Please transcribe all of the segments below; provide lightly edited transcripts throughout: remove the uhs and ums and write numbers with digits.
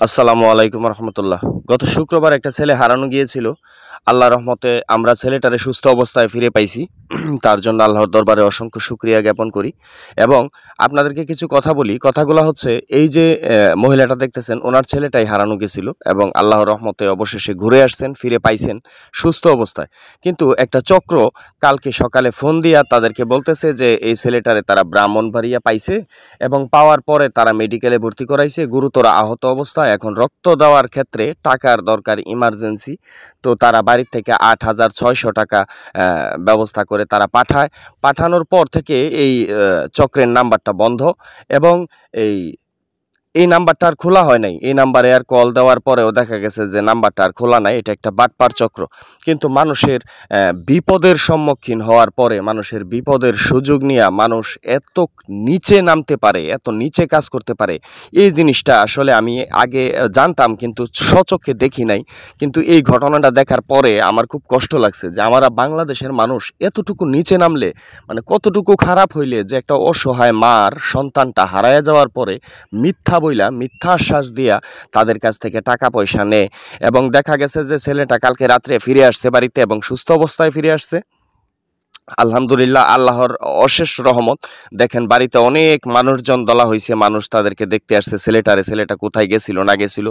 আসসালামু আলাইকুম রহমতুল্লাহ। গত শুক্রবার একটা ছেলে হারানো গিয়েছিল। আল্লাহ রহমতে আমরা ছেলেটারে সুস্থ অবস্থায় ফিরে পাইছি। তার জন্য আল্লাহর দরবারে অসংখ্য শুকরিয়া জ্ঞাপন করি। এবং আপনাদেরকে কিছু কথা বলি। কথাগুলো হচ্ছে এই যে মহিলাটা দেখতেছেন, ওনার ছেলেটাই হারানো গেছিল এবং আল্লাহর রহমতে অবশেষে ঘুরে আসছেন, ফিরে পাইছেন সুস্থ অবস্থায়। কিন্তু একটা চক্র কালকে সকালে ফোন দিয়া তাদেরকে বলতেছে যে এই ছেলেটারে তারা ব্রাহ্মণবাড়িয়া পাইছে এবং পাওয়ার পরে তারা মেডিকেলে ভর্তি করাইছে, গুরুতর আহত অবস্থায়। এখন রক্ত দেওয়ার ক্ষেত্রে টাকার দরকার, ইমার্জেন্সি। তো তারা বাড়ির থেকে ৮,৬০০ টাকা ব্যবস্থা করে তারা পাঠানোর পর থেকে এই চক্রের নাম্বারটা বন্ধ এবং এই নাম্বারটা আর খোলা হয় নাই। এই নাম্বারে আর কল দেওয়ার পরেও দেখা গেছে যে নাম্বারটা আর খোলা নাই। এটা একটা বাটপার চক্র। কিন্তু মানুষের বিপদের সম্মুখীন হওয়ার পরে, মানুষের বিপদের সুযোগ নিয়ে মানুষ এত নিচে নামতে পারে, এত নিচে কাজ করতে পারে, এই জিনিসটা আসলে আমি আগে জানতাম কিন্তু স্বচক্ষে দেখি নাই। কিন্তু এই ঘটনাটা দেখার পরে আমার খুব কষ্ট লাগছে যে আমরা বাংলাদেশের মানুষ এতটুকু নিচে নামলে মানে কতটুকু খারাপ হইলে যে একটা অসহায় মার সন্তানটা হারায় যাওয়ার পরে মিথ্যা আশ্বাস দিয়া তাদের কাছ থেকে টাকা পয়সা নেয়। এবং দেখা গেছে যে ছেলেটা কালকে রাত্রে ফিরে আসছে বাড়িতে এবং সুস্থ অবস্থায় ফিরে আসছে। আলহামদুলিল্লাহ, আল্লাহর অশেষ রহমত। দেখেন বাড়িতে অনেক মানুষজন দলা হয়েছে, মানুষ তাদেরকে দেখতে আসছে। ছেলেটা কোথায় গেছিল না গেছিল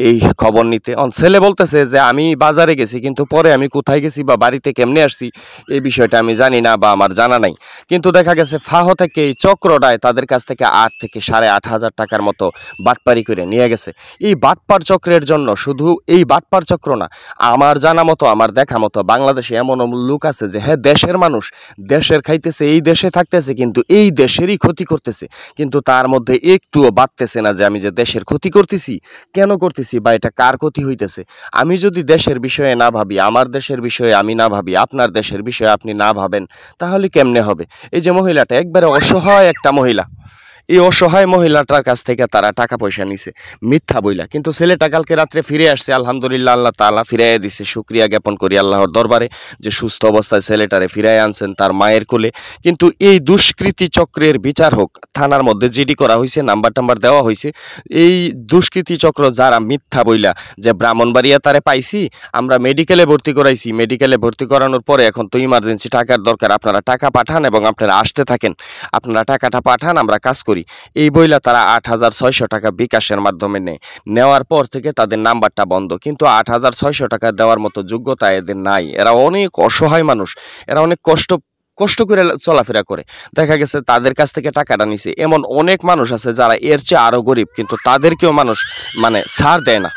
এই খবর নিতে। ছেলে বলতেছে যে আমি বাজারে গেছি, কিন্তু পরে আমি কোথায় গেছি বা বাড়িতে কেমনে আসছি এই বিষয়টা আমি জানি না বা আমার জানা নাই। কিন্তু দেখা গেছে ফাহ থেকে এই চক্রটায় তাদের কাছ থেকে ৮ থেকে ৮,৫০০ টাকার মতো বাটপারি করে নিয়ে গেছে। এই বাটপার চক্রের জন্য শুধু এই বাটপার চক্র না, আমার জানা মতো, আমার দেখা মতো বাংলাদেশে এমন লোক আছে যে হ্যাঁ দেশের মানুষ, দেশের খাইতেছে, এই দেশে থাকতেছে, কিন্তু এই দেশেরই ক্ষতি করতেছে। কিন্তু তার মধ্যে একটুও বাড়তেছে না যে আমি যে দেশের ক্ষতি করতেছি, কেন করতেছি বা এটা কার ক্ষতি হইতেছে। আমি যদি দেশের বিষয়ে না ভাবি, আমার দেশের বিষয়ে আমি না ভাবি, আপনার দেশের বিষয়ে আপনি না ভাবেন, তাহলে কেমনে হবে। এই যে মহিলাটা একবারে অসহায় একটা মহিলা, এই অসহায় মহিলাটার কাছ থেকে তারা টাকা পয়সা নিছে মিথ্যা বইলা। কিন্তু ছেলেটা কালকে রাত্রে ফিরে আসছে। আলহামদুলিল্লাহ, আল্লাহ তাআলা ফিরাইয়া দিছে। শুকরিয়া জ্ঞাপন করি আল্লাহর দরবারে যে সুস্থ অবস্থায় ছেলেটারে ফিরাইয়া আনছেন তার মায়ের কোলে। কিন্তু এই দুষ্কৃতী চক্রের বিচার হোক। থানার মধ্যে জিডি করা হয়েছে, নাম্বার দেওয়া হয়েছে। এই দুষ্কৃতী চক্র যারা মিথ্যা বইলা যে ব্রাহ্মণবাড়িয়া তারে পাইছি, আমরা মেডিকেলে ভর্তি করাইছি, মেডিকেলে ভর্তি করানোর পরে এখন তো ইমার্জেন্সি টাকার দরকার, আপনারা টাকা পাঠান এবং আপনারা আসতে থাকেন, আপনারা টাকাটা পাঠান, আমরা কাজ করি, এই বইলা তারা ৮,৬০০ টাকা বিকাশের মাধ্যমে নেওয়ার পর থেকে তাদের নাম্বারটা বন্ধ। কিন্তু ৮,৬০০ টাকা দেওয়ার মতো যোগ্যতা এদের নাই। এরা অনেক অসহায় মানুষ, এরা অনেক কষ্ট করে চলাফেরা করে। দেখা গেছে তাদের কাছ থেকে টাকাটা নিছে। এমন অনেক মানুষ আছে যারা এর চেয়ে আরো গরিব, কিন্তু তাদেরকেও মানুষ মানে ছাড় দেয় না।